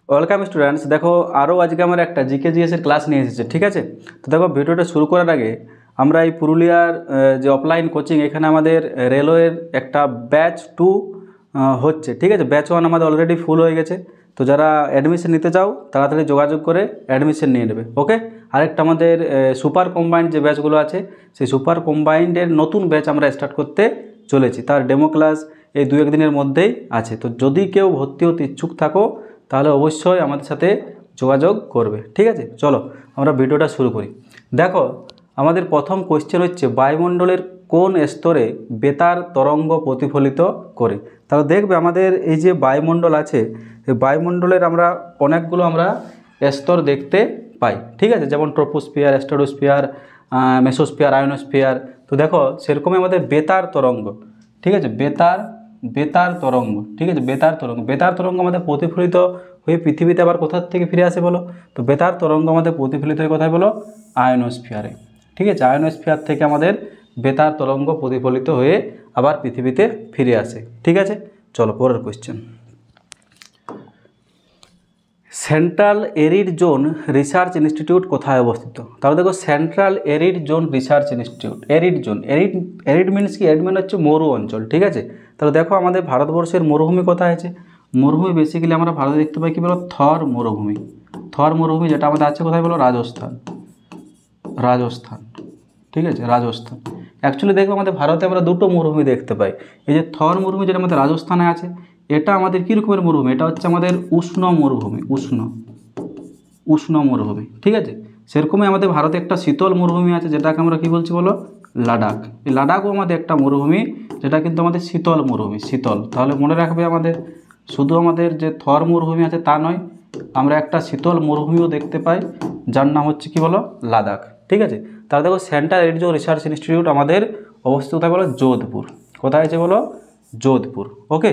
Welcome students. দেখো আরও আজকে আমার একটা জিকে জিএসের ক্লাস নিয়ে এসেছে, ঠিক আছে। তো দেখো ভিডিওটা শুরু করার আগে আমরা এই পুরুলিয়ার যে অফলাইন কোচিং, এখানে আমাদের রেলওয়ের একটা ব্যাচ 2 হচ্ছে, ঠিক আছে। ব্যাচ 1 আমাদের অলরেডি ফুল হয়ে গেছে। তো যারা অ্যাডমিশন নিতে চাও তাড়াতাড়ি যোগাযোগ করে অ্যাডমিশন নিয়ে নেবে, ওকে। আরেকটা আমাদের সুপার কম্বাইন্ড যে ব্যাচগুলো আছে, সেই সুপার কম্বাইন্ডের নতুন ব্যাচ আমরা স্টার্ট করতে চলেছি। তার ডেমো ক্লাস এই 2-1 দিনের মধ্যেই আছে। তো যদি কেউ ভর্তি হতে ইচ্ছুক থাকো তাহলে অবশ্যই আমাদের সাথে যোগাযোগ করবে, ঠিক আছে। চলো আমরা ভিডিওটা শুরু করি। দেখো আমাদের প্রথম কোয়েশ্চেন হচ্ছে, বায়ুমণ্ডলের কোন স্তরে বেতার তরঙ্গ প্রতিফলিত করে। তাহলে দেখবে আমাদের এই যে বায়ুমণ্ডল আছে, এই বায়ুমণ্ডলের আমরা অনেকগুলো আমরা স্তর দেখতে পাই, ঠিক আছে। যেমন ট্রপোস্ফিয়ার, স্ট্রাটোস্ফিয়ার, মেসোস্ফিয়ার, আয়োনোস্ফিয়ার। তো দেখো সেরকমই আমাদের বেতার তরঙ্গ, ঠিক আছে। বেতার তরঙ্গ, ঠিক আছে। বেতার তরঙ্গ আমাদের প্রতিফলিত হয়ে পৃথিবীতে আবার কোথার থেকে ফিরে আসে বলো? তো বেতার তরঙ্গ আমাদের প্রতিফলিত হয়ে কোথায় বলো? আয়নোস্ফিয়ারে, ঠিক আছে। আয়নোস্ফিয়ার থেকে আমাদের বেতার তরঙ্গ প্রতিফলিত হয়ে আবার পৃথিবীতে ফিরে আসে, ঠিক আছে। চলো পরের question. Central arid zone research institute কোথায় অবস্থিত? তাহলে দেখো central arid zone research institute, arid zone, arid means কি? এরিড মানে হচ্ছে মরু অঞ্চল, ঠিক আছে। তাহলে দেখো আমাদের ভারতবর্ষের মরুভূমি কোথায় আছে? মরুভূমি বেসিক্যালি আমরা ভারতে দেখতে পাই কি বলো? থর মরুভূমি, যেটা আমাদের আছে কোথায় বলো? রাজস্থান, ঠিক আছে, রাজস্থান। অ্যাকচুয়ালি দেখো আমাদের ভারতে আমরা দুটো মরুভূমি দেখতে পাই। এই যে থর মরুভূমি যেটা আমাদের রাজস্থানে আছে, এটা আমাদের কী রকমের মরুভূমি? এটা হচ্ছে আমাদের উষ্ণ মরুভূমি, ঠিক আছে। সেরকমই আমাদের ভারতে একটা শীতল মরুভূমি আছে, যেটাকে আমরা কী বলছি বলো? লাদাখ। এই লাদাখও আমাদের একটা মরুভূমি, যেটা কিন্তু আমাদের শীতল মরুভূমি, শীতল। তাহলে মনে রাখবে আমাদের শুধু আমাদের যে থর মরুভূমি আছে তা নয়, আমরা একটা শীতল মরুভূমিও দেখতে পাই, যার নাম হচ্ছে কি বলো? লাদাখ, ঠিক আছে। তাহলে দেখো central arid zone research institute আমাদের অবস্থিত কোথায় বলো? যোধপুর। কোথায় আছে বলো? যোধপুর, ওকে।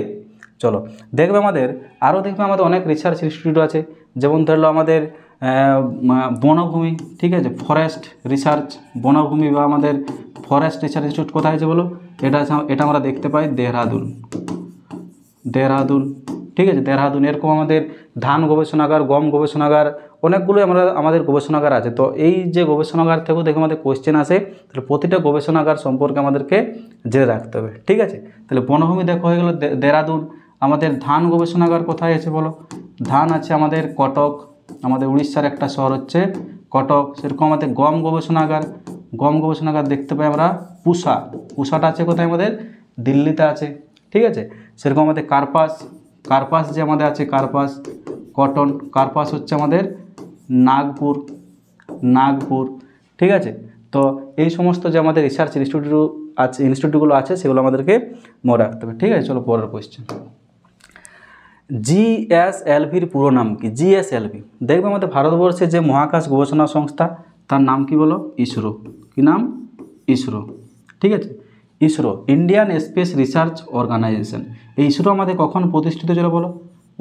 চলো দেখবে আমাদের আরও আমাদের অনেক রিসার্চ ইনস্টিটিউট আছে। যেমন ধরলো আমাদের বনভূমি, ঠিক আছে, ফরেস্ট রিসার্চ, বনভূমি বা আমাদের ফরেস্ট রিসার্চ ইনস্টিটিউট কোথায় আছে বলো? এটা আমরা দেখতে পাই দেহরাদুন, ঠিক আছে, দেহরাদুন। এরকম আমাদের ধান গবেষণাগার, গম গবেষণাগার, অনেকগুলো আমাদের গবেষণাগার আছে। তো এই যে গবেষণাগার থেকেও দেখো আমাদের কোয়েশ্চেন আসে, তাহলে প্রতিটা গবেষণাগার সম্পর্কে আমাদেরকে জেনে রাখতে হবে, ঠিক আছে। তাহলে বনভূমি দেখো হয়ে গেলো দেহরাদুন। আমাদের ধান গবেষণাগার কোথায় আছে বলো? ধান আছে আমাদের কটক, আমাদের উড়িষ্যার একটা শহর হচ্ছে কটক। সেরকম আমাদের গম গবেষণাগার দেখতে পাই আমরা পুসাটা আছে কোথায়? আমাদের দিল্লিতে আছে, ঠিক আছে। সেরকম আমাদের কার্পাস যে আমাদের আছে, কার্পাস হচ্ছে আমাদের নাগপুর, ঠিক আছে। তো এই সমস্ত যে আমাদের রিসার্চ ইনস্টিটিউটগুলো আছে সেগুলো আমাদেরকে মনে রাখতে হবে, ঠিক আছে। চলো পরের কোয়েশ্চেন। জিএসএলভির পুরো নাম কি? জিএসএলভি দেখবে আমাদের ভারতবর্ষের যে মহাকাশ গবেষণা সংস্থা, তার নাম কি বলো? ইসরো। কি নাম? ইসরো, ঠিক আছে। ISRO, Indian Space Research Organisation. এই ইসরো আমাদের কখন প্রতিষ্ঠিত ছিল বলো?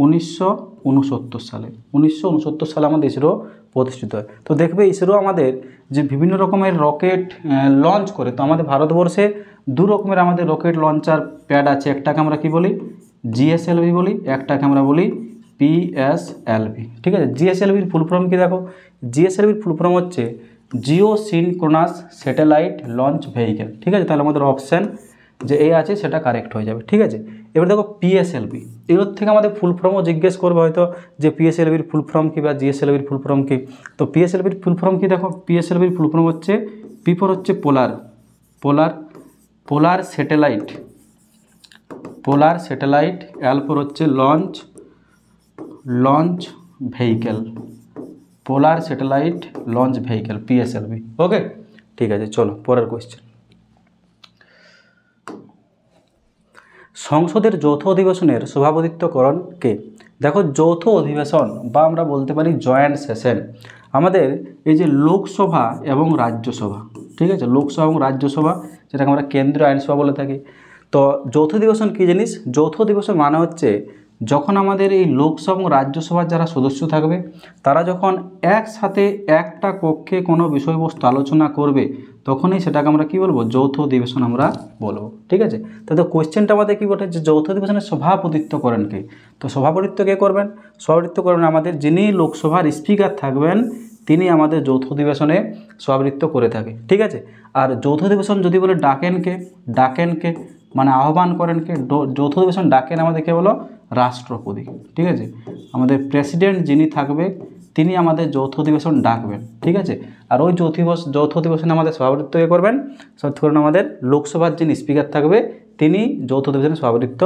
1969 সালে। 1969 সালে আমাদের ইসরো প্রতিষ্ঠিত হয়। তো দেখবে ইসরো আমাদের যে বিভিন্ন রকমের রকেট লঞ্চ করে, তো আমাদের ভারতবর্ষে দু রকমের আমাদের রকেট লঞ্চার প্যাড আছে। একটাকে আমরা কি বলি? জিএসএলভি বলি, একটাকে আমরা বলি পিএসএলভি, ঠিক আছে। জিএসএলভির ফুল ফর্ম কি দেখো? জিএসএলভির ফুল ফর্ম হচ্ছে Jio synchronous satellite launch vehicle, ঠিক আছে। তাহলে আমাদের অপশান যে এ আছে সেটা কারেক্ট হয়ে যাবে, ঠিক আছে। এবার দেখো পিএসএলভি, এগুলোর থেকে আমাদের ফুল ফর্মও জিজ্ঞেস করবে হয়তো, যে পিএসএলভির ফুল ফর্ম কী বা জিএসএলভির ফুল ফর্ম কী। তো পিএসএলভির ফুল ফর্ম কী দেখো? পিএসএলভির ফুল ফর্ম হচ্ছে, পি ফর হচ্ছে পোলার স্যাটেলাইট, এল ফর হচ্ছে launch vehicle, polar satellite launch vehicle, PSLV, okay, ঠিক আছে। চলো পরের কোয়েশ্চেন। সংসদের যৌথ অধিবেশনের সভাপতিত্ব করেন কে? দেখো যৌথ অধিবেশন বা আমরা বলতে পারি জয়েন্ট সেশন, আমাদের এই যে লোকসভা এবং রাজ্যসভা, ঠিক আছে, লোকসভা এবং রাজ্যসভা, যেটাকে আমরা কেন্দ্রীয় আইনসভা বলে থাকি। তো যৌথ অধিবেশন কী জিনিস? যৌথ অধিবেশন মানে হচ্ছে যখন আমাদের এই লোকসভা এবং রাজ্যসভার যারা সদস্য থাকবে, তারা যখন একসাথে একটা কক্ষে কোনো বিষয়বস্তু আলোচনা করবে, তখনই সেটাকে আমরা কী বলবো, যৌথ অধিবেশন আমরা বলবো। ঠিক আছে, তাহলে কোয়েশ্চেনটা আমাদের কী বলে, যে যৌথ অধিবেশনের সভাপতিত্ব করেন কে? তো সভাপতিত্ব কে করবেন? সভাপতিত্ব করবেন আমাদের যিনি লোকসভার স্পিকার থাকবেন, তিনি আমাদের যৌথ অধিবেশনে সভাপতিত্ব করে থাকে। ঠিক আছে, আর যৌথ অধিবেশন যদি বলে ডাকেন কে মানে আহ্বান করেন কে? যৌথ অধিবেশন ডাকেন আমাদের কে বলো, রাষ্ট্রপতি। ঠিক আছে, আমাদের প্রেসিডেন্ট যিনি থাকবে তিনি আমাদের যৌথ অধিবেশন ডাকবেন। ঠিক আছে, আর ওই যৌথ অধিবেশনে আমাদের সভাপতিত্ব কে করবেন? ধরুন আমাদের লোকসভার যিনি স্পিকার থাকবে তিনি যৌথ অধিবেশনে সভাপতিত্ব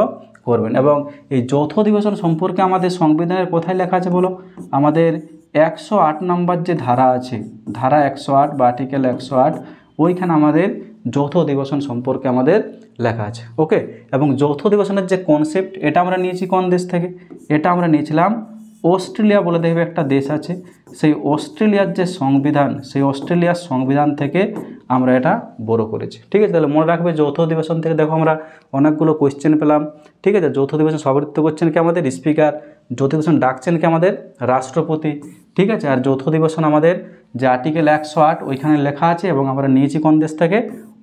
করবেন। এবং এই যৌথ অধিবেশন সম্পর্কে আমাদের সংবিধানের কোথায় লেখা আছে বলো? আমাদের 108 নম্বর যে ধারা আছে, ধারা 108 বা আর্টিকেল 108, ওইখানে আমাদের যৌথ অধিবেশন সম্পর্কে আমাদের লেখা আছে। ওকে, এবং যৌথ অধিবেশনের যে কনসেপ্ট, এটা আমরা নিয়েছি কোন দেশ থেকে? এটা আমরা নিয়েছিলাম অস্ট্রেলিয়া বলে দেখবে একটা দেশ আছে, সেই অস্ট্রেলিয়ার যে সংবিধান, সেই অস্ট্রেলিয়ার সংবিধান থেকে আমরা এটা বড় করেছি। ঠিক আছে, তাহলে মনে রাখবে যৌথ অধিবেশন থেকে দেখো আমরা অনেকগুলো কোয়েশ্চেন পেলাম। ঠিক আছে, যৌথ অধিবেশন সভাপতিত্ব করছেন কি আমাদের স্পিকার, যৌথ অধিবেশন ডাকছেন কি আমাদের রাষ্ট্রপতি। ঠিক আছে, আর যৌথ অধিবেশন আমাদের যে আর্টিকেল 108 ওইখানে লেখা আছে, এবং আমরা নিয়েছি কোন দেশ থেকে?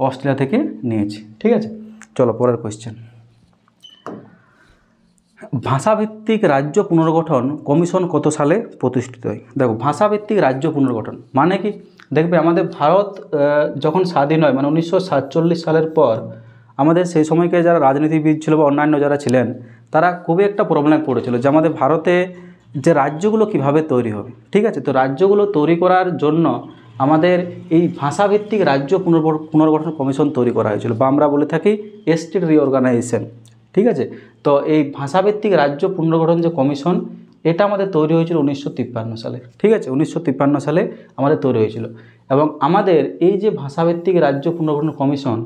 অস্ট্রেলিয়া থেকে নিয়েছি। ঠিক আছে, চলো পরের কোয়েশ্চেন। ভাষাভিত্তিক রাজ্য পুনর্গঠন কমিশন কত সালে প্রতিষ্ঠিত হয়? দেখো, ভাষাভিত্তিক রাজ্য পুনর্গঠন মানে কি? দেখবে আমাদের ভারত যখন স্বাধীন হয়, মানে 1947 সালের পর, আমাদের সেই সময়কে যারা রাজনীতিবিদ ছিল বা অন্যান্য যারা ছিলেন, তারা খুবই একটা প্রবলেমে পড়েছিল যে আমাদের ভারতে যে রাজ্যগুলো কিভাবে তৈরি হবে। ঠিক আছে, তো রাজ্যগুলো তৈরি করার জন্য আমাদের এই ভাষাভিত্তিক রাজ্য পুনর্গঠন কমিশন তৈরি করা হয়েছিল, বা আমরা বলে থাকি স্টেট রিঅর্গানাইজেশন। ঠিক আছে, তো এই ভাষাভিত্তিক রাজ্য পুনর্গঠন যে কমিশন, এটা আমাদের তৈরি হয়েছিল 1953 সালে। ঠিক আছে, 1953 সালে আমাদের তৈরি হয়েছিল। এবং আমাদের এই যে ভাষাভিত্তিক রাজ্য পুনর্গঠন কমিশন,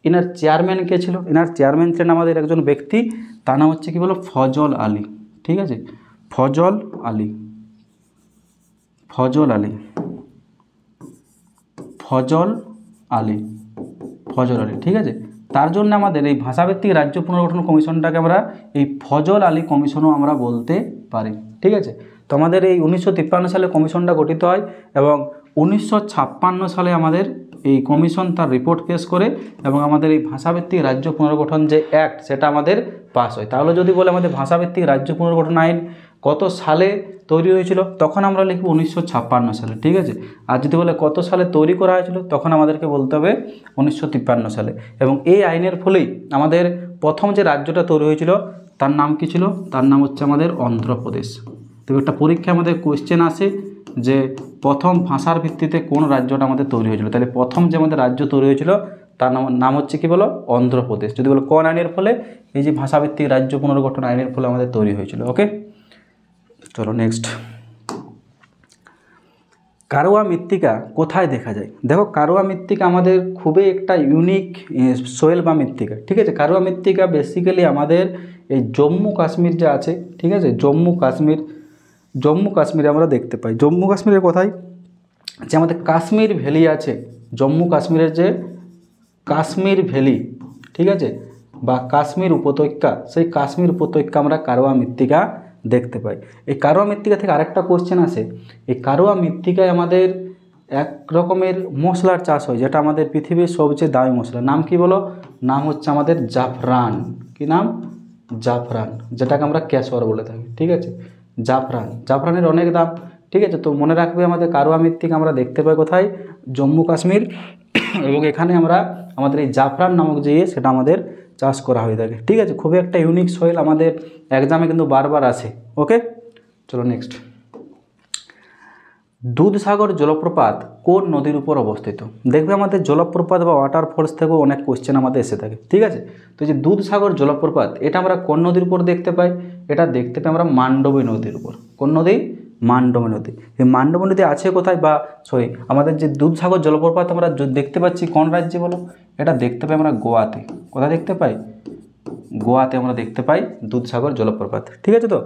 এনার চেয়ারম্যান কে ছিল? এনার চেয়ারম্যান ছিলেন আমাদের একজন ব্যক্তি, তার নাম হচ্ছে কি বলো, ফজল আলী। ঠিক আছে, ফজল আলী। ঠিক আছে, তার জন্য আমাদের এই ভাষাভিত্তিক রাজ্য পুনর্গঠন কমিশনটাকে আমরা এই ফজল আলী কমিশনও আমরা বলতে পারি। ঠিক আছে, তো আমাদের এই 1953 সালে কমিশনটা গঠিত হয়, এবং 1956 সালে আমাদের এই কমিশন তার রিপোর্ট পেশ করে, এবং আমাদের এই ভাষাভিত্তিক রাজ্য পুনর্গঠন যে অ্যাক্ট, সেটা আমাদের পাস হয়। তাহলে যদি বলে আমাদের ভাষাভিত্তিক রাজ্য পুনর্গঠন আইন কত সালে তৈরি হয়েছিল, তখন আমরা লিখব 1956 সালে। ঠিক আছে, আর যদি বলে কত সালে তৈরি করা হয়েছিল, তখন আমাদেরকে বলতে হবে 1953 সালে। এবং এই আইনের ফলেই আমাদের প্রথম যে রাজ্যটা তৈরি হয়েছিল, তার নাম কি ছিল? তার নাম হচ্ছে আমাদের অন্ধ্রপ্রদেশ। তবে একটা পরীক্ষায় আমাদের কোয়েশ্চেন আসে যে প্রথম ভাষার ভিত্তিতে কোন রাজ্যটা আমাদের তৈরি হয়েছিল, তাহলে প্রথম যে আমাদের রাজ্য তৈরি হয়েছিল তার নাম হচ্ছে কি বলো, অন্ধ্রপ্রদেশ। যদি বলো কোন আইনের ফলে? এই যে ভাষাভিত্তিক রাজ্য পুনর্গঠন আইনের ফলে আমাদের তৈরি হয়েছিল। ওকে, চলো নেক্সট। কারওয়া মৃত্তিকা কোথায় দেখা যায়? দেখো, কারওয়া মৃত্তিকা আমাদের খুবই একটা ইউনিক সোয়েল বা মৃত্তিকা। ঠিক আছে, কারওয়া মৃত্তিকা বেসিক্যালি আমাদের এই জম্মু কাশ্মীর যে আছে, ঠিক আছে, জম্মু কাশ্মীরে আমরা দেখতে পাই। জম্মু কাশ্মীরের কোথায়? যে আমাদের কাশ্মীর ভ্যালি আছে, জম্মু কাশ্মীরের যে কাশ্মীর ভ্যালি, ঠিক আছে, বা কাশ্মীর উপত্যকা, সেই কাশ্মীর উপত্যকা আমরা কারওয়া মৃত্তিকা দেখতে পাই। এই কারওয়া মৃত্তিকা থেকে আরেকটা কোশ্চেন আসে, এই কারওয়া মৃত্তিকায় আমাদের এক রকমের মশলার চাষ হয়, যেটা আমাদের পৃথিবীর সবচেয়ে দামি মশলা। নাম কি বলো? নাম হচ্ছে আমাদের জাফরান। কি নাম? জাফরান, যেটাকে আমরা কেশর বলে থাকি। ঠিক আছে, জাফরানের অনেক দাম। ঠিক আছে, তো মনে রাখবে আমাদের কারওয়া মৃত্তিকা আমরা দেখতে পাই কোথায়? জম্মু কাশ্মীর। এবং এখানে আমরা আমাদের এই জাফরান নামক যে সেটা আমাদের চাষ করা হয়ে থাকে। ঠিক আছে, খুবই একটা ইউনিক সয়েল, আমাদের এক্সামে কিন্তু বারবার আসে। ওকে, চলো নেক্সট। দুধসাগর জলপ্রপাত কোন নদীর উপর অবস্থিত? দেখবে আমাদের জলপ্রপাত বা ওয়াটারফলস থেকেও অনেক কোশ্চেন আমাদের এসে থাকে। ঠিক আছে, তো যে দুধসাগর জলপ্রপাত, এটা আমরা কোন নদীর উপর দেখতে পাই? এটা দেখতে পাই আমরা মান্ডবী নদীর উপর। কোন নদী? মান্ডবী নদী। এই মান্ডবী নদী আছে কোথায়, বা আমাদের যে দুধসাগর জলপ্রপাত আমরা দেখতে পাচ্ছি কোন রাজ্যে বলো? এটা দেখতে পাই আমরা গোয়াতে। কোথায় দেখতে পাই? গোয়াতে আমরা দেখতে পাই দুধসাগর জলপ্রপাত। ঠিক আছে, তো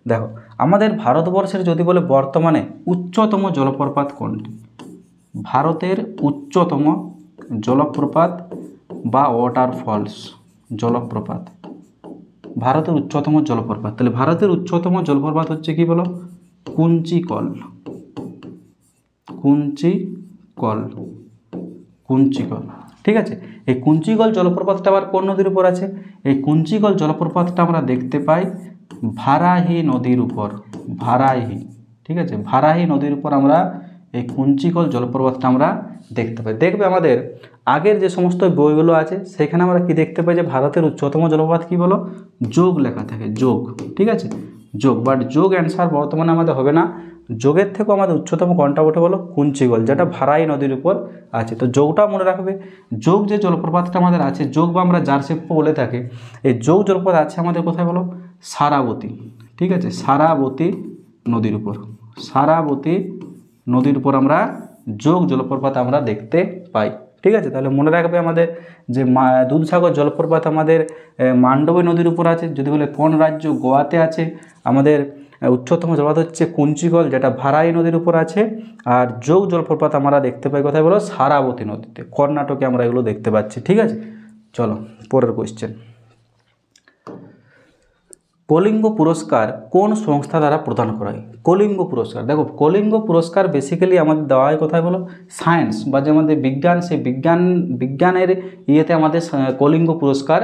দেখো আমাদের ভারতবর্ষের যদি বলে বর্তমানে উচ্চতম জলপ্রপাত কোনটি? ভারতের উচ্চতম জলপ্রপাত বা ওয়াটারফলস জলপ্রপাত, ভারতের উচ্চতম জলপ্রপাত। তাহলে ভারতের উচ্চতম জলপ্রপাত হচ্ছে কি বলো? কুঞ্চিকল। কুঞ্চিকল। ঠিক আছে, এই কুঞ্চিকল জলপ্রপাতটা আবার কোন নদীর উপর আছে? এই কুঞ্চিকল জলপ্রপাতটা আমরা দেখতে পাই ভারাহি নদীর উপর, ভারাহি। ঠিক আছে, ভারাহি নদীর উপর আমরা এই কুঞ্চিকল জলপ্রপাতটা আমরা দেখতে পাই। দেখবে আমাদের আগের যে সমস্ত বইগুলো আছে সেখানে আমরা কি দেখতে পাই যে ভারতের উচ্চতম জলপ্রপাত কি বলো, যোগ লেখা থাকে, যোগ। ঠিক আছে, যোগ, বাট যোগ অ্যান্সার বর্তমানে আমাদের হবে না। যোগের থেকেও আমাদের উচ্চতম কোনটা ওঠে বলো, কুঞ্চিকল, যেটা ভারাই নদীর উপর আছে। তো যোগটা মনে রাখবে। যোগ যে জলপ্রপাতটা আমাদের আছে, যোগ বা আমরা জারসেপ্পো বলে থাকি, এই যোগ জলপ্রপাত আছে আমাদের কোথায় বলো, সারাবতী। ঠিক আছে, সারাবতী নদীর উপর, সারাবতী নদীর উপর আমরা যোগ জলপ্রপাত আমরা দেখতে পাই। ঠিক আছে, তাহলে মনে রাখবে আমাদের যে দুধসাগর জলপ্রপাত আমাদের মান্ডবী নদীর উপর আছে। যদি বলে কোন রাজ্য, গোয়াতে আছে। আমাদের উচ্চতম জলপ্রপাত হচ্ছে কুঞ্চিকল, যেটা ভারাই নদীর উপর আছে। আর যোগ জলপ্রপাত আমরা দেখতে পাই কোথায় বলো, সারাবতী নদীতে, কর্ণাটকে আমরা এগুলো দেখতে পাচ্ছি। ঠিক আছে, চলো পরের কোয়েশ্চেন। কলিঙ্গ পুরস্কার কোন সংস্থা দ্বারা প্রদান করা হয়? কলিঙ্গ পুরস্কার, দেখো কলিঙ্গ পুরস্কার বেসিক্যালি আমাদের দেওয়া হয় কোথায় বলো, সায়েন্স বা যে আমাদের বিজ্ঞান, সেই বিজ্ঞানের ইয়েতে আমাদের কলিঙ্গ পুরস্কার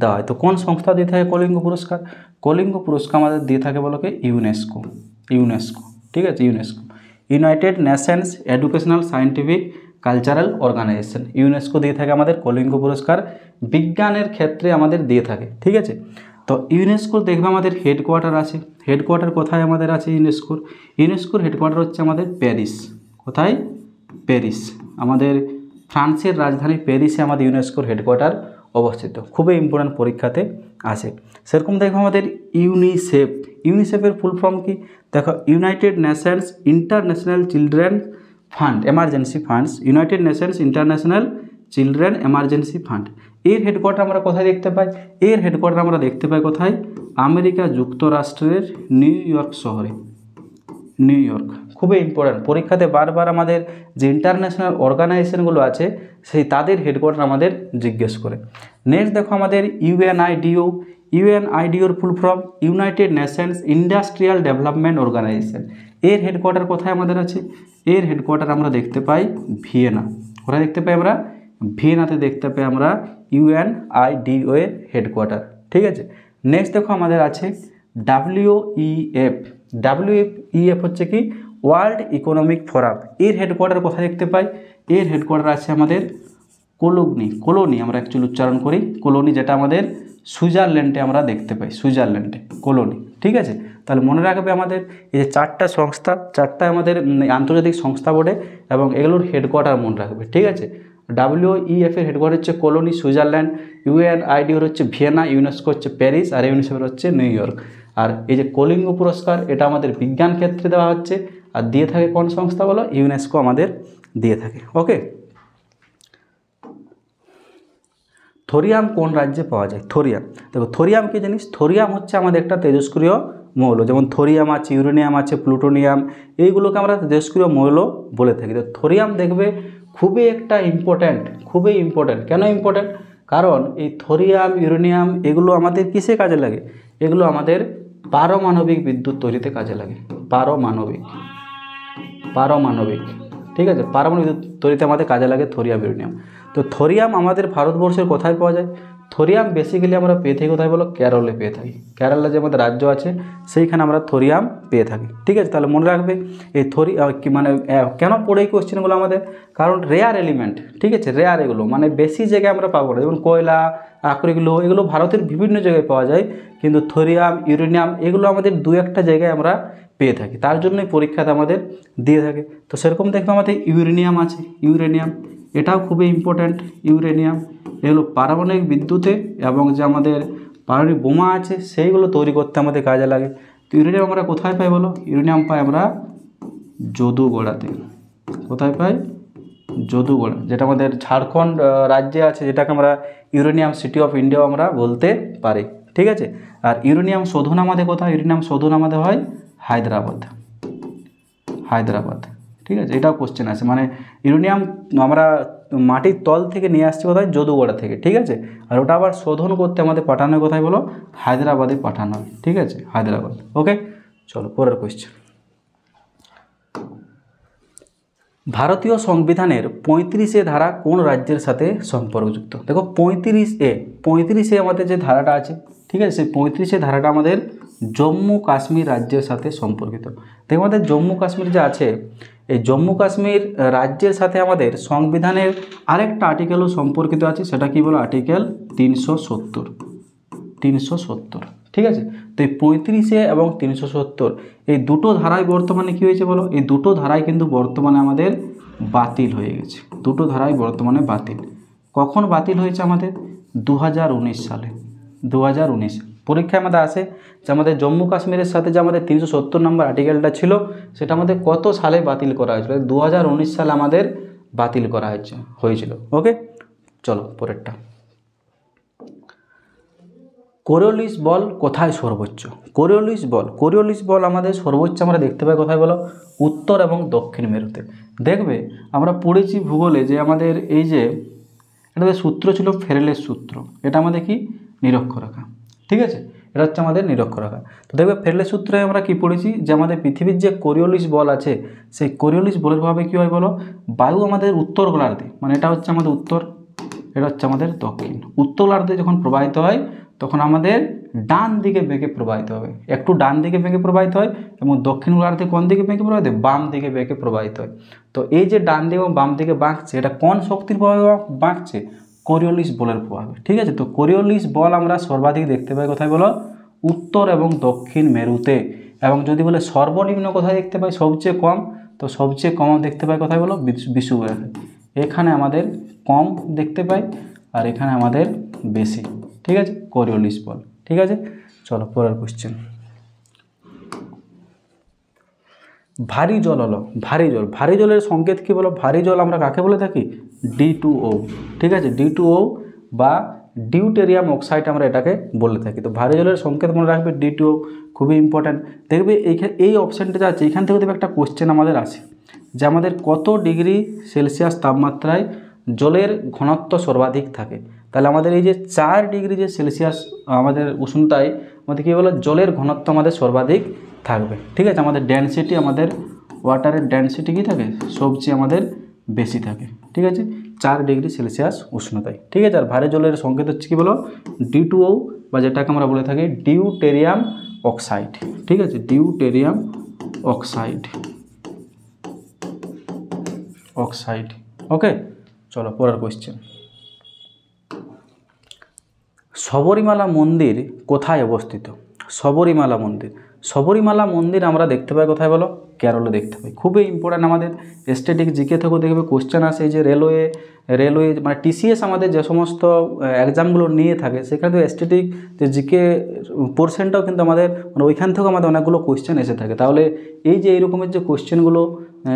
দেওয়া হয়। তো কোন সংস্থা দিয়ে থাকে কলিঙ্গ পুরস্কার? কলিঙ্গ পুরস্কার আমাদের দিয়ে থাকে বলো কি, ইউনেস্কো, ইউনেস্কো। ঠিক আছে, UNESCO, United Nations Educational Scientific Cultural Organization, UNESCO দিয়ে থাকে আমাদের কলিঙ্গ পুরস্কার, বিজ্ঞানের ক্ষেত্রে আমাদের দিয়ে থাকে। ঠিক আছে, তো ইউনেস্কোর দেখবে আমাদের হেডকোয়ার্টার আছে। হেডকোয়ার্টার কোথায় আমাদের আছে ইউনেস্কোর? ইউনেস্কোর হেডকোয়ার্টার হচ্ছে আমাদের প্যারিস। কোথায়? প্যারিস। আমাদের ফ্রান্সের রাজধানী প্যারিসে আমাদের ইউনেস্কোর হেডকোয়ার্টার অবস্থিত। খুবই ইম্পর্ট্যান্ট, পরীক্ষাতে আসে। সেরকম দেখো আমাদের ইউনিসেফ, ইউনিসেফের ফুল ফর্ম কি? দেখো United Nations international children fund emergency funds, United Nations international children emergency fund. এর হেডকোয়ার্টার আমরা কোথায় দেখতে পাই? এর হেডকোয়ার্টার আমরা দেখতে পাই কোথায়? আমেরিকা যুক্তরাষ্ট্রের নিউ ইয়র্ক শহরে, নিউ ইয়র্ক। খুবই ইম্পর্ট্যান্ট, পরীক্ষাতে বারবার আমাদের যে ইন্টারন্যাশনাল অর্গানাইজেশনগুলো আছে সেই তাদের হেডকোয়ার্টার আমাদের জিজ্ঞেস করে। নেক্সট দেখো আমাদের ইউএনআইডিও, ইউএনআইডিওর full form United Nations Industrial Development Organisation. এর হেডকোয়ার্টার কোথায় আমাদের আছে? এর হেডকোয়ার্টার আমরা দেখতে পাই ভিয়েনা। কোথায় দেখতে পাই আমরা? ভিয়েনাতে দেখতে পাই আমরা ইউএনআইডিও এর হেডকোয়ার্টার। ঠিক আছে, নেক্সট দেখো আমাদের আছে ডাব্লিউইএফ। ডাব্লিউইএফ হচ্ছে কি, ওয়ার্ল্ড ইকোনমিক ফোরাম। এর হেডকোয়ার্টার কোথায় দেখতে পাই? এর হেডকোয়ার্টার আছে আমাদের কোলোনি, কোলোনি আমরা অ্যাকচুয়ালি উচ্চারণ করি কোলোনি, যেটা আমাদের সুইজারল্যান্ডে আমরা দেখতে পাই, সুইজারল্যান্ডে কোলোনি। ঠিক আছে, তাহলে মনে রাখবে আমাদের এই যে চারটা সংস্থা, চারটা আমাদের আন্তর্জাতিক সংস্থা বটে, এবং এগুলোর হেডকোয়ার্টার মনে রাখবে। ঠিক আছে, ডাব্লিউইএফ এর হেডকোয়ার্টার হচ্ছে কোলোনি, সুইজারল্যান্ড। ইউএনআইডিওর হচ্ছে ভিয়েনা, ইউনেস্কো হচ্ছে প্যারিস, আর ইউনিসেফের হচ্ছে নিউ ইয়র্ক। আর এই যে কলিঙ্গ পুরস্কার, এটা আমাদের বিজ্ঞান ক্ষেত্রে দেওয়া হচ্ছে, আর দিয়ে থাকে কোন সংস্থা বলো, ইউনেস্কো আমাদের দিয়ে থাকে। ওকে, থোরিয়াম কোন রাজ্যে পাওয়া যায়? থোরিয়াম, দেখো থোরিয়াম কি জিনিস? থোরিয়াম হচ্ছে আমাদের একটা তেজস্ক্রিয় মৌল। যেমন থোরিয়াম আছে, ইউরেনিয়াম আছে, প্লুটোনিয়াম, এইগুলোকে আমরা তেজস্ক্রিয় মৌল বলে থাকি। তো থোরিয়াম দেখবে খুবই একটা ইম্পর্ট্যান্ট, খুবই ইম্পর্ট্যান্ট। কেন ইম্পর্ট্যান্ট? কারণ এই থোরিয়াম, ইউরেনিয়াম এগুলো আমাদের কিসে কাজে লাগে? এগুলো আমাদের পারমাণবিক বিদ্যুৎ তৈরিতে কাজে লাগে। পারমাণবিক, পারমাণবিক। ঠিক আছে, পারমাণবিক বিদ্যুৎ তৈরিতে আমাদের কাজে লাগে থোরিয়াম, ইউরেনিয়াম। তো থোরিয়াম আমাদের ভারতবর্ষের কোথায় পাওয়া যায়? থোরিয়াম বেসিক্যালি আমরা পেয়ে থাকি কোথায় বলো, কেরলে পেয়ে থাকি। কেরালা যে আমাদের রাজ্য আছে সেইখানে আমরা থোরিয়াম পেয়ে থাকি। ঠিক আছে, তাহলে মনে রাখবে এই কি মানে কেন পড়ে এই কোয়েশ্চেনগুলো আমাদের? কারণ রেয়ার এলিমেন্ট। ঠিক আছে, রেয়ার, এগুলো মানে বেশি জায়গায় আমরা পাবো না। যেমন কয়লা, আকরিকগুলো, এগুলো ভারতের বিভিন্ন জায়গায় পাওয়া যায়, কিন্তু থোরিয়াম, ইউরেনিয়াম এগুলো আমাদের দু একটা জায়গায় আমরা পেয়ে থাকি, তার জন্যই পরীক্ষাতে আমাদের দিয়ে থাকে। তো সেরকম দেখবে আমাদের ইউরেনিয়াম আছে, ইউরেনিয়াম এটাও খুবই ইম্পর্ট্যান্ট। ইউরেনিয়াম এগুলো পারমাণবিক বিদ্যুতে এবং যে আমাদের পারমাণবিক বোমা আছে সেইগুলো তৈরি করতে আমাদের কাজে লাগে। তো ইউরেনিয়াম আমরা কোথায় পাই বলো? ইউরেনিয়াম পাই আমরা যদুগড়াতে। কোথায় পাই? যদুগড়া, যেটা আমাদের ঝাড়খণ্ড রাজ্যে আছে, যেটাকে আমরা ইউরেনিয়াম সিটি অফ ইন্ডিয়াও আমরা বলতে পারি। ঠিক আছে, আর ইউরেনিয়াম শোধন আমাদের কোথায়? ইউরেনিয়াম শোধন আমাদের হয় হায়দ্রাবাদ, হায়দ্রাবাদ। ঠিক আছে, এটাও কোশ্চেন আছে, মানে ইউরেনিয়াম আমরা মাটির তল থেকে নিয়ে আসছি কোথায়? যদুগড়া থেকে। ঠিক আছে, আর ওটা আবার শোধন করতে আমাদের পাঠানো হয় কোথায় বলো? হায়দ্রাবাদে পাঠানো হয়। ঠিক আছে, হায়দ্রাবাদ। ওকে, চলো পরের কোশ্চেন। ভারতীয় সংবিধানের 35 ধারা কোন রাজ্যের সাথে সম্পর্কযুক্ত? দেখো 35 আমাদের যে ধারাটা আছে, ঠিক আছে, সেই 35 ধারাটা আমাদের জম্মু কাশ্মীর রাজ্যের সাথে সম্পর্কিত। দেখো আমাদের জম্মু কাশ্মীর যে আছে, এই জম্মু কাশ্মীর রাজ্যের সাথে আমাদের সংবিধানের আরেকটা আর্টিকেলও সম্পর্কিত আছে, সেটা কি বলো? আর্টিকেল 370। ঠিক আছে, তো এই 35 এবং 370 এই দুটো ধারায় বর্তমানে কি হয়েছে বলো? এই দুটো ধারায় কিন্তু বর্তমানে আমাদের বাতিল হয়ে গেছে। দুটো ধারায় বর্তমানে বাতিল। কখন বাতিল হয়েছে? আমাদের 2019 সালে। 2019 পরীক্ষায় আমাদের আসে যে আমাদের জম্মু কাশ্মীরের সাথে যে আমাদের 370 নম্বর আর্টিকেলটা ছিল, সেটা আমাদের কত সালে বাতিল করা হয়েছিল? 2019 সালে আমাদের বাতিল করা হয়েছিল। ওকে, চলো পরেরটা। কোরিওলিস বল কোথায় সর্বোচ্চ? কোরিওলিস বল আমাদের সর্বোচ্চ আমরা দেখতে পাই কোথায় বলো? উত্তর এবং দক্ষিণ মেরুতে। দেখবে আমরা পড়েছি ভূগোলে যে আমাদের এই যে এটা সূত্র ছিল ফেরেলের সূত্র, এটা আমাদের কি? নিরক্ষরেখা। ঠিক আছে, এটা হচ্ছে আমাদের নিরক্ষরেখা। তো দেখবে ফেরেলের সূত্রে আমরা কি পড়েছি যে আমাদের পৃথিবীর যে কোরিওলিস বল আছে, সেই কোরিওলিস বলের ভাবে কী হয় বলো? বায়ু আমাদের উত্তর গোলার্ধে, মানে এটা হচ্ছে আমাদের উত্তর, এটা হচ্ছে আমাদের দক্ষিণ। উত্তর গোলার্ধে যখন প্রবাহিত হয় তখন আমাদের ডান দিকে বেঁকে প্রবাহিত হবে, একটু ডান দিকে বেঁকে প্রবাহিত হয়, এবং দক্ষিণ গোলার্ধে কোন দিকে বেঁকে প্রবাহিত হয়? বাম দিকে বেঁকে প্রবাহিত হয়। তো এই যে ডান দিকে এবং বাম দিকে বাঁকছে, এটা কোন শক্তির প্রভাবে বাঁকছে? কোরিওলিস বলের প্রভাবে। ঠিক আছে, তো কোরিওলিস বল আমরা সর্বাধিক দেখতে পাই কোথায় বলো? উত্তর এবং দক্ষিণ মেরুতে। এবং যদি বলে সর্বনিম্ন কোথায় দেখতে পাই? সবচেয়ে কম, তো সবচেয়ে কম দেখতে পাই কোথায় বলো? বিষুবরেখায়। এখানে আমাদের কম দেখতে পাই আর এখানে আমাদের বেশি। ঠিক আছে, কোরিওলিস বল। ঠিক আছে, চলো পরের কোশ্চেন। ভারী জল হলো ভারী জলের সংকেত কি বলো? ভারী জল আমরা কাকে বলে থাকি? D2O। ঠিক আছে, D2O বা ডিউটেরিয়াম অক্সাইড আমরা এটাকে বলে থাকি। তো ভারী জলের সংকেত মনে রাখবে D2O, খুবই ইম্পর্ট্যান্ট। দেখবে এই অপশানটা যা আছে এখান থেকে দেখবে একটা কোশ্চেন আমাদের আসে যে আমাদের কত ডিগ্রি সেলসিয়াস তাপমাত্রায় জলের ঘনত্ব সর্বাধিক থাকে। তাহলে আমাদের এই যে 4 ডিগ্রি যে সেলসিয়াস আমাদের উষ্ণতায় আমাদের কী বলো? জলের ঘনত্ব আমাদের সর্বাধিক থাকবে। ঠিক আছে, আমাদের ডেনসিটি, আমাদের ওয়াটারের ডেনসিটি কী থাকে? সবচেয়ে আমাদের বেশি থাকে। ঠিক আছে, 4 ডিগ্রি সেলসিয়াস উষ্ণতায়। ঠিক আছে, আর ভারী জলের সংকেত হচ্ছে কী বলো? D2O বা যেটাকে আমরা বলে থাকি ডিউটেরিয়াম অক্সাইড। ঠিক আছে, ডিউটেরিয়াম অক্সাইড। ওকে, চলো পরের কোশ্চেন। শবরীমালা মন্দির কোথায় অবস্থিত? শবরীমালা মন্দির আমরা দেখতে পাই কোথায় বলো? কেরলে দেখতে পাই। খুবই ইম্পর্ট্যান্ট, আমাদের স্ট্যাটিক জিকে থেকেও দেখবে কোশ্চেন আসে যে রেলওয়ে মানে TCS আমাদের যে সমস্ত এক্সামগুলো নিয়ে থাকে সেখানে স্ট্যাটিক যে জিকে পোর্শনটাও কিন্তু আমাদের মানে ওইখান থেকেও আমাদের অনেকগুলো কোশ্চেন এসে থাকে। তাহলে এই যে এইরকমের যে কোশ্চেনগুলো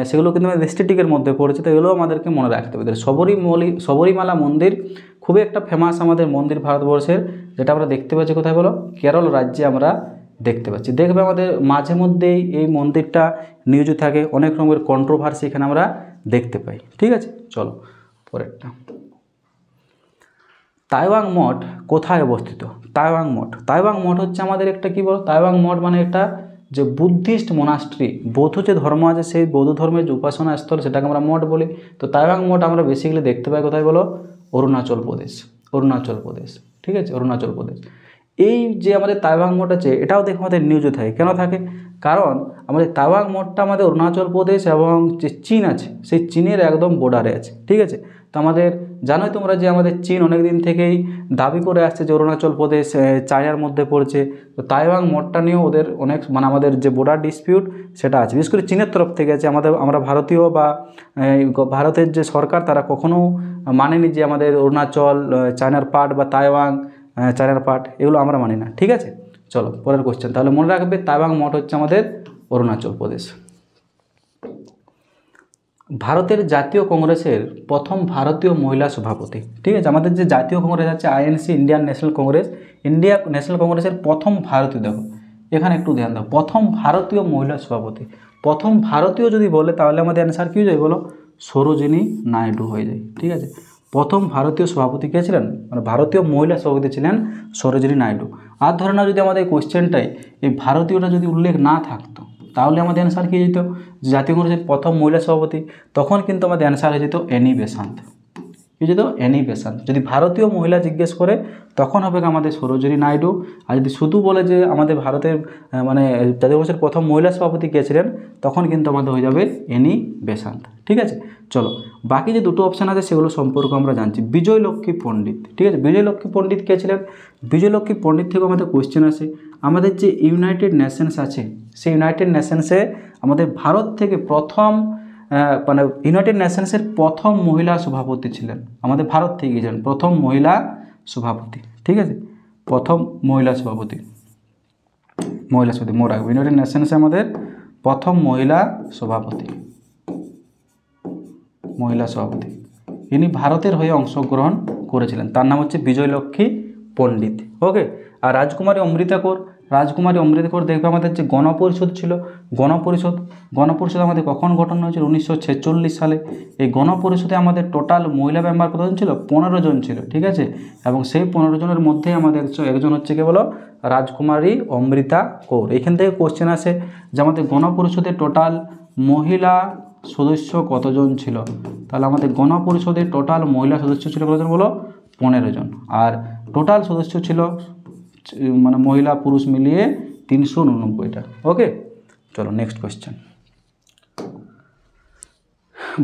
সেগুলো কিন্তু আমাদের স্ট্যাটিকের মধ্যে পড়েছে, তো এগুলো আমাদেরকে মনে রাখতে হবে। শবরীমালা মন্দির খুবই একটা ফেমাস আমাদের মন্দির ভারতবর্ষের, যেটা আমরা দেখতে পাচ্ছি কোথায় বলো? কেরল রাজ্যে আমরা দেখতে পাচ্ছি। দেখবে আমাদের মাঝে মধ্যেই এই মন্দিরটা নিউজে থাকে, অনেক রকমের কন্ট্রোভার্সি এখানে আমরা দেখতে পাই। ঠিক আছে, চলো পরেরটা। তাওয়াং মঠ কোথায় অবস্থিত? তাওয়াং মঠ হচ্ছে আমাদের একটা কি বলো? তাওয়াং মঠ মানে একটা যে বুদ্ধিস্ট মোনাস্ট্রি, বৌদ্ধ যে ধর্ম আছে সেই বৌদ্ধ ধর্মের যে উপাসনা স্থল সেটাকে আমরা মঠ বলি। তো তাওয়াং মঠ আমরা বেসিক্যালি দেখতে পাই কোথায় বলো? অরুণাচল প্রদেশ। ঠিক আছে, অরুণাচল প্রদেশ। এই যে আমাদের তাওয়াং মঠ আছে এটাও দেখো আমাদের নিউজে থাকে। কেন থাকে? কারণ আমাদের তাওয়াং মঠটা আমাদের অরুণাচল প্রদেশ এবং যে চীন আছে সেই চীনের একদম বর্ডারে আছে। ঠিক আছে, তো আমাদের জানোই তোমরা যে আমাদের চীন অনেক দিন থেকেই দাবি করে আসছে যে অরুণাচল প্রদেশ চায়নার মধ্যে পড়ছে। তো তাওয়াং মঠটা নিয়েও ওদের অনেক মানে আমাদের যে বর্ডার ডিসপিউট সেটা আছে, বিশেষ করে চীনের তরফ থেকে আছে। আমরা ভারতীয় বা ভারতের যে সরকার তারা কখনও মানেনি যে আমাদের অরুণাচল চায়নার পার্ট বা তাওয়াং চায়নার পার্ট, এগুলো আমরা মানি না। ঠিক আছে, চলো পরের কোশ্চেন। তাহলে মনে রাখবে তাওয়াং মঠ হচ্ছে আমাদের অরুণাচল প্রদেশ। ভারতের জাতীয় কংগ্রেসের প্রথম ভারতীয় মহিলা সভাপতি। ঠিক আছে, আমাদের যে জাতীয় কংগ্রেস আছে INC, ইন্ডিয়ান ন্যাশনাল কংগ্রেসের প্রথম ভারতীয়, দেখো এখানে একটু ধ্যান দাও, প্রথম ভারতীয় মহিলা সভাপতি। প্রথম ভারতীয় যদি বলে তাহলে আমাদের অ্যান্সার কী হয়ে যায় বলো? সরোজিনী নাইডু হয়ে যায়। ঠিক আছে, প্রথম ভারতীয় সভাপতি কে ছিলেন? মানে ভারতীয় মহিলা সভাপতি ছিলেন সরোজিনী নাইডু। আর ধরে নাও যদি আমাদের কোশ্চেনটাই এই ভারতীয়টা যদি উল্লেখ না থাকতো তাহলে আমাদের অ্যান্সার কী যেত, জাতীয় কংগ্রেসের প্রথম মহিলা সভাপতি, তখন কিন্তু আমাদের অ্যান্সার হয়ে যেত অ্যানি বেসান্ত। কী যেত, অ্যানি বেসান্ত। যদি ভারতীয় মহিলা জিজ্ঞেস করে তখন হবে আমাদের সরোজিনী নাইডু, আর যদি শুধু বলে যে আমাদের ভারতের মানে জাতীয় কংগ্রেসের প্রথম মহিলা সভাপতি কে ছিলেন, তখন কিন্তু আমাদের হয়ে যাবে অ্যানি বেসান্ত। ঠিক আছে, চলো বাকি যে দুটো অপশান আছে সেগুলো সম্পর্কে আমরা জানছি। বিজয়লক্ষ্মী পণ্ডিত, ঠিক আছে, বিজয়লক্ষ্মী পণ্ডিত কে ছিলেন? বিজয়লক্ষ্মী পণ্ডিত থেকে আমাদের কোয়েশ্চেন আসে, আমাদের যে ইউনাইটেড নেশনস আছে সেই ইউনাইটেড নেশনসে আমাদের ভারত থেকে প্রথম মানে ইউনাইটেড নেশনসের প্রথম মহিলা সভাপতি ছিলেন, আমাদের ভারত থেকে গিয়েছিলেন প্রথম মহিলা সভাপতি। ঠিক আছে, প্রথম মহিলা সভাপতি মনে রাখবে, ইউনাইটেড নেশনসে আমাদের প্রথম মহিলা সভাপতি ইনি ভারতের হয়ে অংশগ্রহণ করেছিলেন, তার নাম হচ্ছে বিজয়লক্ষ্মী পণ্ডিত। ওকে, আর রাজকুমারী অমৃতা কর দেখবে আমাদের যে গণপরিষদ ছিল, গণপরিষদ আমাদের কখন গঠন হয়েছিল? 1946 সালে। এই গণপরিষদে আমাদের টোটাল মহিলা মেম্বার কতজন ছিল? 15 জন ছিল। ঠিক আছে, এবং সেই 15 জনের মধ্যে আমাদের একজন হচ্ছে কে বলো? রাজকুমারী অমৃতা কৌর। এখান থেকে কোশ্চেন আসে যে আমাদের গণপরিষদে টোটাল মহিলা সদস্য কতজন ছিল? তাহলে আমাদের গণপরিষদের টোটাল মহিলা সদস্য ছিল কতজন বলো? 15 জন। আর টোটাল সদস্য ছিল মানে মহিলা পুরুষ মিলিয়ে 389টা। ওকে, চলো নেক্সট কোয়েশ্চেন।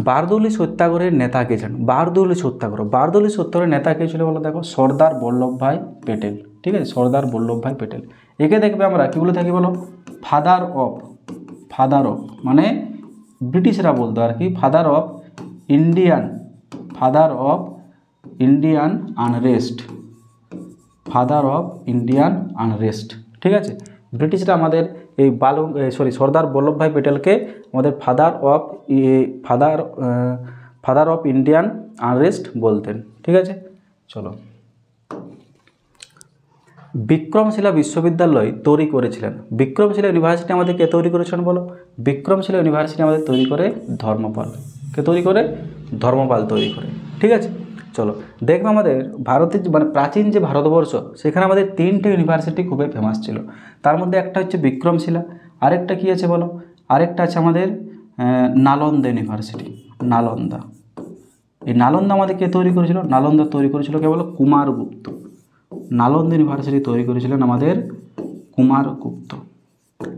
বারদৌলি সত্যাগ্রহের নেতা কে ছিলেন? বারদৌলি সত্যাগ্রহের নেতা কে ছিল বলো? দেখো, সর্দার বল্লভভাই পেটেল। ঠিক আছে, সর্দার বল্লভভাই পেটেল। একে দেখবে আমরা কী বলে থাকি বলো? ফাদার অফ মানে ব্রিটিশরা বলতো আর কি, ফাদার অফ ইন্ডিয়ান আনরেস্ট। ঠিক আছে, ব্রিটিশরা আমাদের এই সর্দার বল্লভভাই পেটেলকে আমাদের ফাদার অফ ইন্ডিয়ান আনরেস্ট বলতেন। ঠিক আছে, চলো। বিক্রমশিলা বিশ্ববিদ্যালয় তৈরি করেছিলেন, বিক্রমশিলা ইউনিভার্সিটি আমাদের কে তৈরি করেছিলেন বলো? বিক্রমশিলা ইউনিভার্সিটি আমাদের তৈরি করে ধর্মপাল তৈরি করে। ঠিক আছে, চলো দেখবে আমাদের ভারতের মানে প্রাচীন যে ভারতবর্ষ, সেখানে আমাদের 3টে ইউনিভার্সিটি খুবই ফেমাস ছিল। তার মধ্যে একটা হচ্ছে বিক্রমশিলা, আরেকটা কী আছে বলো? আরেকটা আছে আমাদের নালন্দা ইউনিভার্সিটি, নালন্দা। এই নালন্দা আমাদের কে তৈরি করেছিল? নালন্দা তৈরি করেছিল কে বলো? কুমারগুপ্ত। নালন্দা ইউনিভার্সিটি তৈরি করেছিলেন আমাদের কুমারগুপ্ত।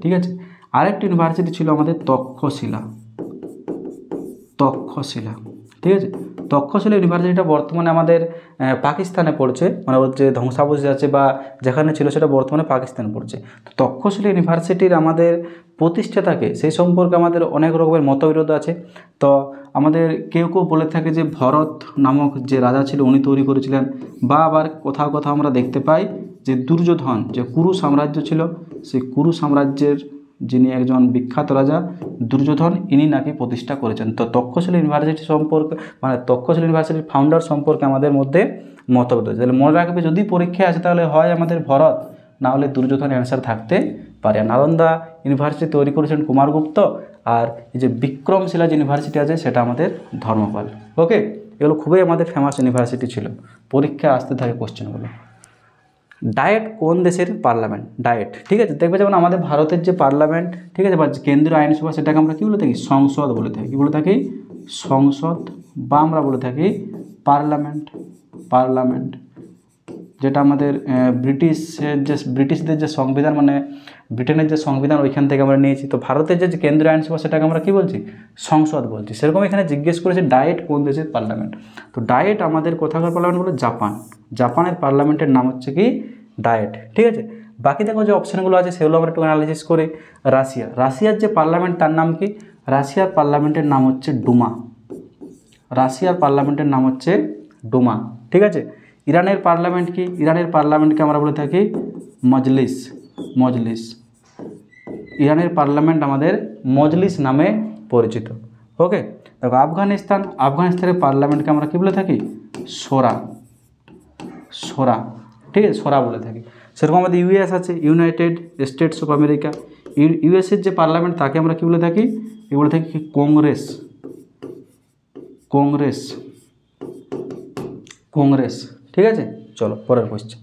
ঠিক আছে, আরেকটি ইউনিভার্সিটি ছিল আমাদের তক্ষশিলা। ঠিক আছে, তক্ষশিলা ইউনিভার্সিটিটা বর্তমানে আমাদের পাকিস্তানে পড়ছে, মানে ওর যে ধ্বংসাবশেষ আছে বা যেখানে ছিল সেটা বর্তমানে পাকিস্তানে পড়ছে। তো তক্ষশিলা ইউনিভার্সিটির আমাদের প্রতিষ্ঠাতাকে সেই সম্পর্কে আমাদের অনেক রকমের মতবিরোধ আছে। তো আমাদের কেউ বলে থাকে যে ভরত নামক যে রাজা ছিল উনি তৈরি করেছিলেন, বা আবার কোথাও আমরা দেখতে পাই যে দুর্যোধন যে কুরু সাম্রাজ্য ছিল, সেই কুরু সাম্রাজ্যের যিনি একজন বিখ্যাত রাজা দুর্যোধন, ইনি নাকি প্রতিষ্ঠা করেছেন। তো তক্ষশিলা ইউনিভার্সিটি সম্পর্কে মানে তক্ষশিলা ইউনিভার্সিটির ফাউন্ডার সম্পর্কে আমাদের মধ্যে মতভেদ আছে। তাহলে মনে রাখবে যদি পরীক্ষায় আসে তাহলে হয় আমাদের ভরত, না হলে দুর্যোধন অ্যান্সার থাকতে পারে। নালন্দা ইউনিভার্সিটি তৈরি করেছেন কুমারগুপ্ত, আর এই যে বিক্রমশিলা যে ইউনিভার্সিটি আছে সেটা আমাদের ধর্মপাল। ওকে, এগুলো খুবই আমাদের ফেমাস ইউনিভার্সিটি ছিল, পরীক্ষায় আসতে থাকে কোশ্চেনগুলো। ডায়েট কোন দেশের পার্লামেন্ট? ডায়েট, ঠিক আছে, দেখবে যেমন আমাদের ভারতের যে পার্লামেন্ট, ঠিক আছে, বা কেন্দ্রীয় আইনসভা, সেটাকে আমরা কী বলে থাকি? সংসদ বলে থাকি। কী বলে থাকি? সংসদ, বা আমরা বলে থাকি পার্লামেন্ট। যেটা আমাদের ব্রিটিশদের যে সংবিধান, মানে ব্রিটেনের যে সংবিধান, ওইখান থেকে আমরা নিয়েছি। তো ভারতের যে কেন্দ্রীয় আইনসভা সেটাকে আমরা কী বলছি? সংসদ বলছি। সেরকম এখানে জিজ্ঞেস করেছে ডায়েট কোন দেশের পার্লামেন্ট। তো ডায়েট আমাদের কোথাকার পার্লামেন্ট বলে? জাপানের পার্লামেন্টের নাম হচ্ছে কি? ডায়েট। ঠিক আছে, বাকি দেখো যে অপশানগুলো আছে সেগুলো আমরা একটু অ্যানালাইসিস করি। রাশিয়ার যে পার্লামেন্ট তার নাম কি? রাশিয়ার পার্লামেন্টের নাম হচ্ছে ডুমা। ঠিক আছে, ইরানের পার্লামেন্ট কি? ইরানের পার্লামেন্টকে আমরা বলে থাকি মজলিস। ইরানের পার্লামেন্ট আমাদের মজলিস নামে পরিচিত। ওকে, দেখো আফগানিস্তানের পার্লামেন্টকে আমরা কী বলে থাকি? সোরা। ঠিক আছে, সোরা বলে থাকি। সেরকম আমাদের ইউএস আছে, ইউনাইটেড স্টেটস অফ আমেরিকা। ইউএসের যে পার্লামেন্ট তাকে আমরা কী বলে থাকি? বলে থাকি কংগ্রেস। ঠিক আছে, চলো পরের কোয়েশ্চেন।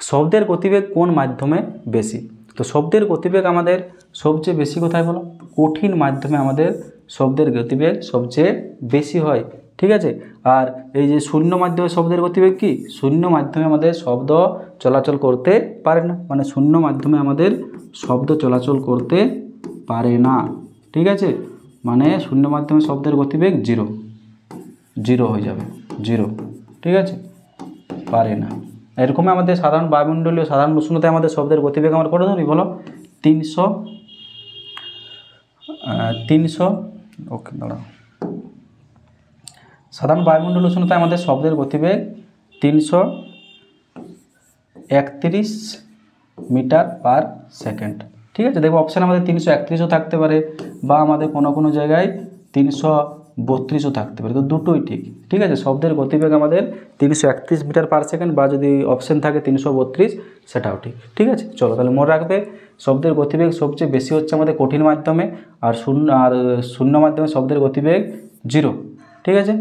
শব্দের গতিবেগ কোন মাধ্যমে বেশি? তো শব্দের গতিবেগ আমাদের সবচেয়ে বেশি কোথায় বলো, কঠিন মাধ্যমে আমাদের শব্দের গতিবেগ সবচেয়ে বেশি হয়, ঠিক আছে। আর এই যে শূন্য মাধ্যমে শব্দের গতিবেগ কি, শূন্য মাধ্যমে আমাদের শব্দ চলাচল করতে পারে না, মানে শূন্য মাধ্যমে আমাদের শব্দ চলাচল করতে পারে না, ঠিক আছে। মানে শূন্য মাধ্যমে শব্দের গতিবেগ জিরো হয়ে যাবে, জিরো, ঠিক আছে, পারে না। এরকমই আমাদের সাধারণ বায়ুমণ্ডলীয় সাধারণ উষ্ণতায় আমাদের শব্দের গতিবেগ আমরা কত ধরি বলো, 300 ওকে দাঁড়াও, সাধারণ বায়ুমণ্ডলীয় উষ্ণতায় আমাদের শব্দের গতিবেগ 331 মিটার পার সেকেন্ড, ঠিক আছে। দেখো অপশান আমাদের 331ও থাকতে পারে, বা আমাদের কোনো কোনো জায়গায় 332ও থাকতে পারে, তো দুটোই ঠিক, ঠিক আছে। শব্দের গতিবেগ আমাদের 331 মিটার পার সেকেন্ড, বা যদি অপশান থাকে 332 সেটাও ঠিক, ঠিক আছে। চলো তাহলে মনে রাখবে শব্দের গতিবেগ সবচেয়ে বেশি হচ্ছে আমাদের কঠিন মাধ্যমে, আর শূন্য মাধ্যমে শব্দের গতিবেগ 0, ঠিক আছে।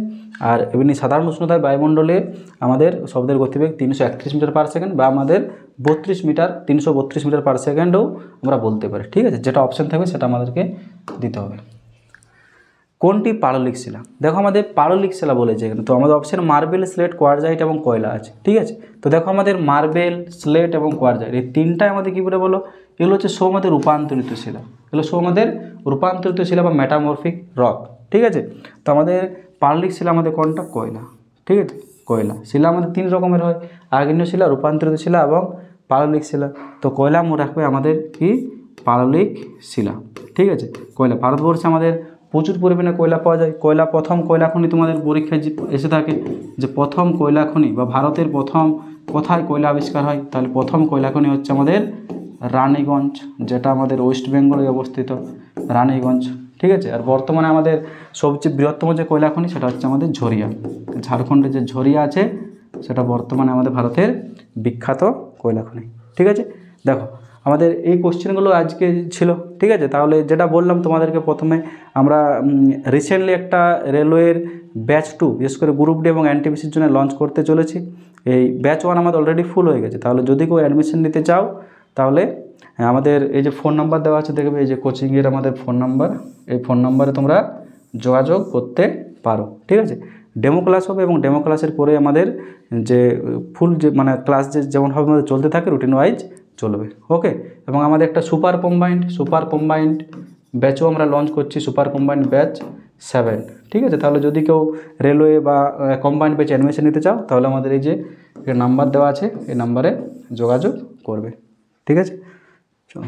আর এমনি সাধারণ উষ্ণতায় বায়ুমণ্ডলে আমাদের শব্দের গতিবেগ 331 মিটার পার সেকেন্ড, বা আমাদের 332 মিটার পার সেকেন্ডও আমরা বলতে পারি, ঠিক আছে। যেটা অপশান থাকবে সেটা আমাদেরকে দিতে হবে। কোনটি পাললিক শিলা, দেখো আমাদের পাললিক শিলা বলেছে এখানে, তো আমাদের অপশান মার্বেল, স্লেট, কোয়ারজাইট এবং কয়লা আছে, ঠিক আছে। তো দেখো আমাদের মার্বেল, স্লেট এবং কোয়ারজাইট এই তিনটাই আমাদের কী বলে বলো, এগুলো হচ্ছে সব আমাদের রূপান্তরিত শিলা, এগুলো সব আমাদের রূপান্তরিত শিলা বা মেটামরফিক রক, ঠিক আছে। তো আমাদের পাললিক শিলা আমাদের কোনটা, কয়লা, ঠিক আছে। কয়লা শিলা আমাদের 3 রকমের হয়, আগ্নেয় শিলা, রূপান্তরিত শিলা এবং পাললিক শিলা। তো কয়লা মনে রাখবে আমাদের কি, পাললিক শিলা, ঠিক আছে। কয়লা, ভারতবর্ষে আমাদের প্রচুর পরিমাণে কয়লা পাওয়া যায়। কয়লা, প্রথম কয়লা খনি তোমাদের পরীক্ষায় এসে থাকে যে প্রথম কয়লা খনি বা ভারতের প্রথম কোথায় কয়লা আবিষ্কার হয়, তাহলে প্রথম কয়লা খনি হচ্ছে আমাদের রানীগঞ্জ, যেটা আমাদের ওয়েস্ট বেঙ্গলে অবস্থিত, রানীগঞ্জ, ঠিক আছে। আর বর্তমানে আমাদের সবচেয়ে বৃহত্তম যে কয়লা খনি সেটা হচ্ছে আমাদের ঝরিয়া, ঝাড়খণ্ডে যে ঝরিয়া আছে সেটা বর্তমানে আমাদের ভারতের বিখ্যাত কয়লা খনি, ঠিক আছে। দেখো আমাদের এই কোশ্চেনগুলো আজকে ছিল, ঠিক আছে। তাহলে যেটা বললাম তোমাদেরকে প্রথমে, আমরা রিসেন্টলি একটা রেলওয়ের ব্যাচ 2 বিশেষ করে গ্রুপ ডি এবং এনটিপিসির জন্য লঞ্চ করতে চলেছি। এই ব্যাচ 1 আমাদের অলরেডি ফুল হয়ে গেছে, তাহলে যদি কেউ অ্যাডমিশন নিতে চাও তাহলে আমাদের এই যে ফোন নাম্বার দেওয়া আছে দেখবে, এই যে কোচিংয়ের আমাদের ফোন নাম্বার, এই ফোন নাম্বারে তোমরা যোগাযোগ করতে পারো, ঠিক আছে। ডেমো ক্লাস হবে এবং ডেমো ক্লাসের পরে আমাদের যে ফুল যে মানে ক্লাস যেমনভাবে আমাদের চলতে থাকে রুটিন ওয়াইজ চলবে, ওকে। এবং আমাদের একটা সুপার কম্বাইন্ড ব্যাচও আমরা লঞ্চ করছি, সুপার কম্বাইন্ড ব্যাচ 7, ঠিক আছে। তাহলে যদি কেউ রেলওয়ে বা কম্বাইন্ড ব্যাচে অ্যাডমিশন নিতে চাও তাহলে আমাদের এই যে নাম্বার দেওয়া আছে এই নাম্বারে যোগাযোগ করবে, ঠিক আছে। চলো।